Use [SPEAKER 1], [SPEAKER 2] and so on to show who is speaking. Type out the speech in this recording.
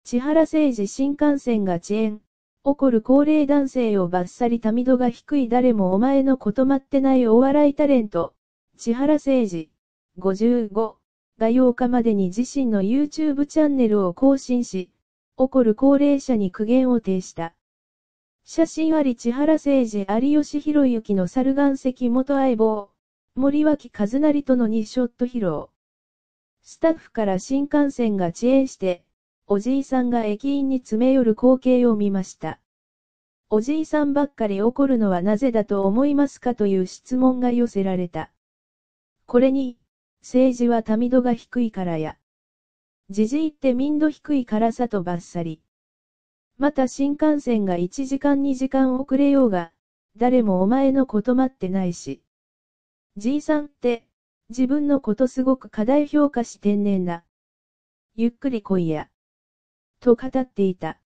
[SPEAKER 1] 千原誠二新幹線が遅延。怒る高齢男性をバッサリ民度が低い誰もお前のこと待ってないお笑いタレント。千原誠二、55が8日までに自身の YouTube チャンネルを更新し、怒る高齢者に苦言を呈した。写真あり千原誠二有吉弘行の猿岩石元相棒、森脇和成との2ショット披露。スタッフから新幹線が遅延して、おじいさんが駅員に詰め寄る光景を見ました。おじいさんばっかり怒るのはなぜだと思いますかという質問が寄せられた。これに、政治は民度が低いからや。じじいって民度低いからさとばっさり。また新幹線が1時間2時間遅れようが、誰もお前のこと待ってないし。じいさんって、自分のことすごく過大評価してんねんな。ゆっくり来いや。と語っていた。